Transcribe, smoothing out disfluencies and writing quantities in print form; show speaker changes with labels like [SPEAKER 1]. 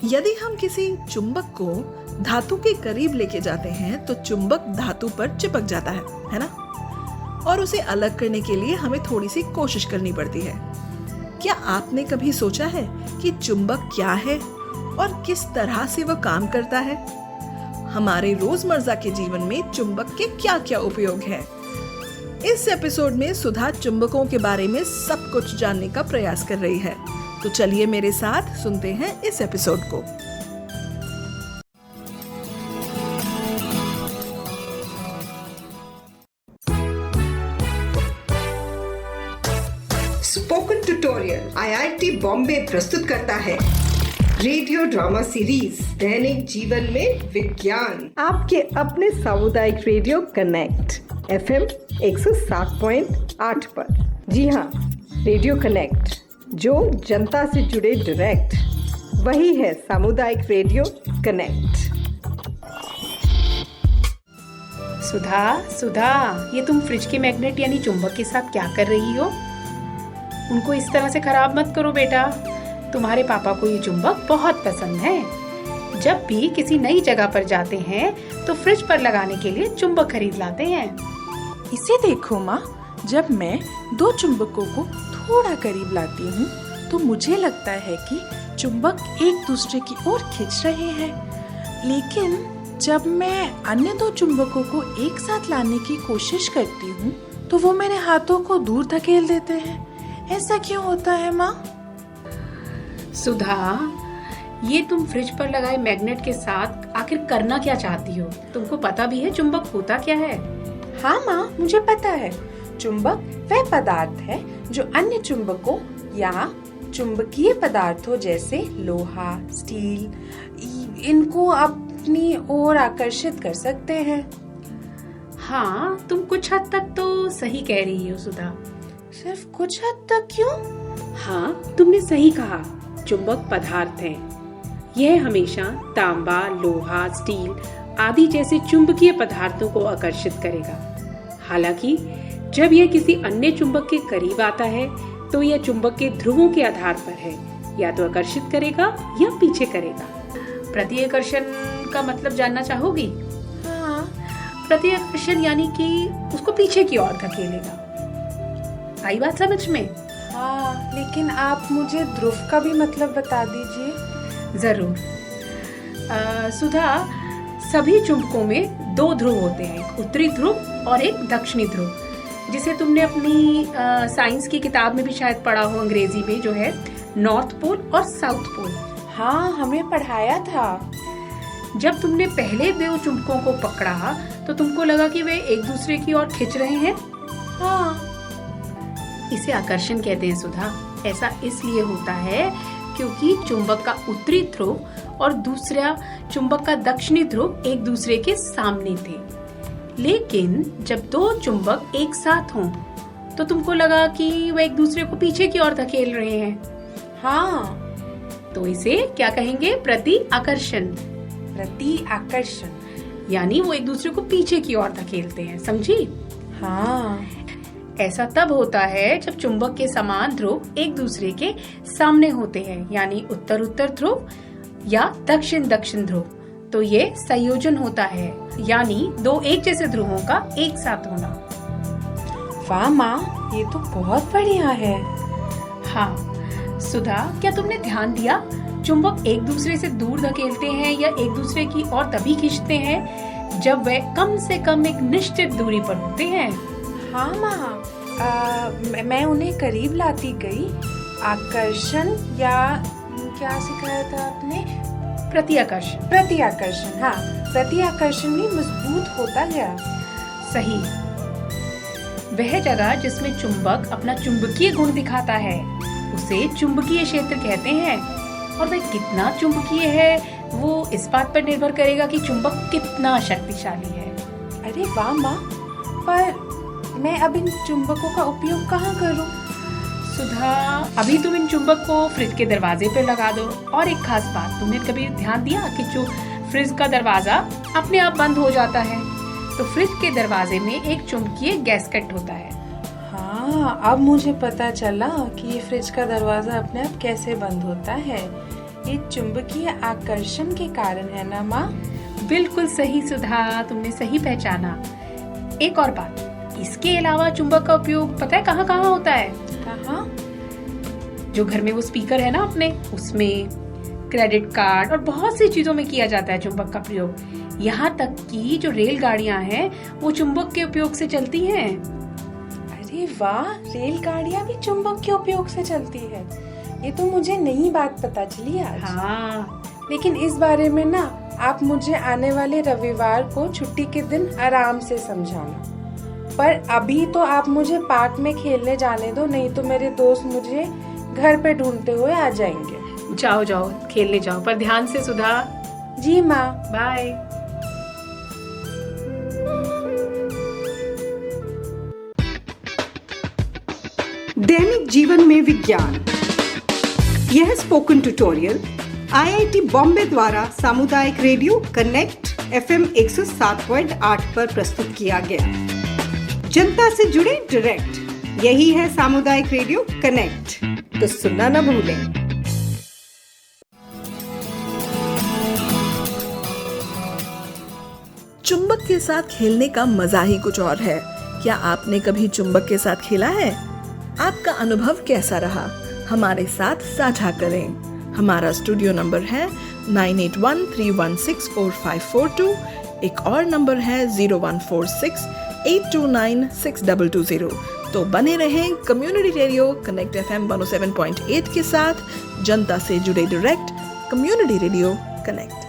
[SPEAKER 1] यदि हम किसी चुंबक को धातु के करीब लेके जाते हैं तो चुंबक धातु पर चिपक जाता है ना? और उसे अलग करने के लिए हमें थोड़ी सी कोशिश करनी पड़ती है। क्या आपने कभी सोचा है कि चुंबक क्या है और किस तरह से वह काम करता है? हमारे रोजमर्रा के जीवन में चुंबक के क्या क्या उपयोग है? इस एपिसोड में सुधा चुंबकों के बारे में सब कुछ जानने का प्रयास कर रही है। तो चलिए मेरे साथ सुनते हैं इस एपिसोड को।
[SPEAKER 2] स्पोकन ट्यूटोरियल आईआईटी बॉम्बे प्रस्तुत करता है रेडियो ड्रामा सीरीज दैनिक जीवन में विज्ञान, आपके अपने सामुदायिक रेडियो कनेक्ट एफएम 107.8 पर। जी हाँ, रेडियो कनेक्ट, जो जनता से जुड़े डायरेक्ट, वही है सामुदायिक रेडियो कनेक्ट।
[SPEAKER 3] सुधा, ये तुम फ्रिज के मैग्नेट यानी चुंबक के साथ क्या कर रही हो? उनको इस तरह से खराब मत करो बेटा। तुम्हारे पापा को ये चुंबक बहुत पसंद है। जब भी किसी नई जगह पर जाते हैं तो फ्रिज पर लगाने के लिए चुंबक खरीद लाते हैं।
[SPEAKER 4] इसे देखो माँ, जब मैं दो चुंबकों को थोड़ा करीब लाती हूँ तो मुझे लगता है कि चुंबक एक दूसरे की ओर खींच रहे हैं, लेकिन जब मैं अन्य दो चुंबकों को एक साथ लाने की कोशिश करती हूँ तो वो मेरे हाथों को दूर धकेल देते हैं। ऐसा क्यों होता है माँ?
[SPEAKER 3] सुधा, ये तुम फ्रिज पर लगाए मैग्नेट के साथ आखिर करना क्या चाहती हो? तुमको पता भी है चुंबक होता क्या है?
[SPEAKER 4] हाँ माँ, मुझे पता है। चुंबक वह पदार्थ है जो अन्य चुंबकों या चुंबकीय पदार्थों जैसे लोहा, स्टील, इनको अपनी ओर आकर्षित कर सकते हैं।
[SPEAKER 3] हाँ, तुम कुछ हद तक तो सही कह रही हो सुधा।
[SPEAKER 4] सिर्फ कुछ हद तक क्यों?
[SPEAKER 3] हाँ, तुमने सही कहा। चुंबक पदार्थ हैं। यह हमेशा तांबा, लोहा, स्टील आदि जैसे चुंबकीय पदार्थों को आकर्षित करेगा। हालांकि जब यह किसी अन्य चुंबक के करीब आता है तो यह चुंबक के ध्रुवों के आधार पर है, या तो आकर्षित करेगा या पीछे करेगा। प्रतिकर्षण का मतलब जानना चाहोगी?
[SPEAKER 4] हाँ।
[SPEAKER 3] प्रतिकर्षण यानी कि उसको पीछे की ओर धकेलेगा। आई बात समझ में?
[SPEAKER 4] हाँ, लेकिन आप मुझे ध्रुव का भी मतलब बता दीजिए।
[SPEAKER 3] जरूर। सुधा, सभी चुंबकों में दो ध्रुव होते हैं, एक उत्तरी ध्रुव और एक दक्षिणी ध्रुव, जिसे तुमने अपनी साइंस की किताब में भी शायद पढ़ा हो, अंग्रेजी में, जो है नॉर्थ पोल और साउथ पोल।
[SPEAKER 4] हाँ, हमें पढ़ाया था।
[SPEAKER 3] जब तुमने पहले दो चुंबकों को पकड़ा तो तुमको लगा कि वे एक दूसरे की ओर खींच रहे हैं।
[SPEAKER 4] हाँ,
[SPEAKER 3] इसे आकर्षण कहते हैं सुधा। ऐसा इसलिए होता है क्योंकि चुंबक का उत्तरी ध्रुव और दूसरा चुंबक का दक्षिणी ध्रुव एक दूसरे के सामने थे। लेकिन जब दो चुंबक एक साथ हों तो तुमको लगा कि वे एक दूसरे को पीछे की ओर धकेल रहे हैं।
[SPEAKER 4] हाँ,
[SPEAKER 3] तो इसे क्या कहेंगे? प्रति आकर्षण।
[SPEAKER 4] प्रति आकर्षण
[SPEAKER 3] यानी वो एक दूसरे को पीछे की ओर धकेलते हैं। समझी?
[SPEAKER 4] हाँ,
[SPEAKER 3] ऐसा तब होता है जब चुंबक के समान ध्रुव एक दूसरे के सामने होते हैं, यानी उत्तर उत्तर ध्रुव या दक्षिण दक्षिण ध्रुव। तो ये संयोजन होता है, यानी दो एक जैसे ध्रुवों का एक साथ होना।
[SPEAKER 4] वाह माँ, ये तो बहुत बढ़िया है।
[SPEAKER 3] हाँ सुधा, क्या तुमने ध्यान दिया चुंबक एक दूसरे से दूर धकेलते हैं या एक दूसरे की ओर तभी खींचते हैं जब वे कम से कम एक निश्चित दूरी पर होते हैं?
[SPEAKER 4] हाँ माँ, मैं उन्हें करीब लाती गई। आकर्षण, या क्या सिखाया था आपने?
[SPEAKER 3] प्रतिआकर्षण।
[SPEAKER 4] प्रतिआकर्षण, हाँ, प्रतिआकर्षण भी मजबूत होता गया।
[SPEAKER 3] सही। वह जगह जिसमें चुंबक अपना चुंबकीय गुण दिखाता है उसे चुंबकीय क्षेत्र कहते हैं। और वह कितना चुंबकीय है वो इस बात पर निर्भर करेगा कि चुंबक कितना शक्तिशाली है।
[SPEAKER 4] अरे वाह माँ, पर मैं अब इन चुंबकों का उपयोग कहाँ करूँ?
[SPEAKER 3] सुधा, अभी तुम इन चुंबक को फ्रिज के दरवाजे पर लगा दो। और एक खास बात, तुमने कभी ध्यान दिया कि जो फ्रिज का दरवाजा अपने आप बंद हो जाता है, तो फ्रिज के दरवाजे में एक चुंबकीय गैस्केट होता है।
[SPEAKER 4] हाँ, अब मुझे पता चला कि ये फ्रिज का दरवाजा अपने आप कैसे बंद होता है। ये चुंबकीय आकर्षण के कारण है ना माँ?
[SPEAKER 3] बिल्कुल सही सुधा, तुमने सही पहचाना। एक और बात, इसके अलावा चुंबक का उपयोग पता है कहाँ कहाँ होता है?
[SPEAKER 4] कहाँ?
[SPEAKER 3] जो घर में वो स्पीकर है ना अपने, उसमें, क्रेडिट कार्ड और बहुत सी चीजों में किया जाता है चुंबक का प्रयोग। यहाँ तक कि जो रेलगाड़ियां हैं वो चुंबक के उपयोग से चलती हैं।
[SPEAKER 4] अरे वाह, रेलगाड़ियाँ भी चुंबक के उपयोग से चलती है। ये तो मुझे नई बात पता चली आज।
[SPEAKER 3] हाँ,
[SPEAKER 4] लेकिन इस बारे में ना आप मुझे आने वाले रविवार को छुट्टी के दिन आराम से समझाना। पर अभी तो आप मुझे पार्क में खेलने जाने दो, नहीं तो मेरे दोस्त मुझे घर पे ढूंढते हुए आ जाएंगे।
[SPEAKER 3] जाओ जाओ खेलने जाओ, पर ध्यान से सुधा।
[SPEAKER 4] जी माँ।
[SPEAKER 3] बाय।
[SPEAKER 2] दैनिक जीवन में विज्ञान, यह स्पोकन ट्यूटोरियल आईआईटी बॉम्बे द्वारा सामुदायिक रेडियो कनेक्ट FM 107.8 पर प्रस्तुत किया गया। जनता से जुड़े डायरेक्ट, यही है सामुदायिक रेडियो कनेक्ट। तो सुनना न भूलें।
[SPEAKER 1] चुंबक के साथ खेलने का मजा ही कुछ और है। क्या आपने कभी चुंबक के साथ खेला है? आपका अनुभव कैसा रहा? हमारे साथ साझा करें। हमारा स्टूडियो नंबर है 9813164542। एक और नंबर है 014682962220। तो बने रहें कम्युनिटी रेडियो कनेक्ट FM 107.8 के साथ, जनता से जुड़े डायरेक्ट, कम्युनिटी रेडियो कनेक्ट।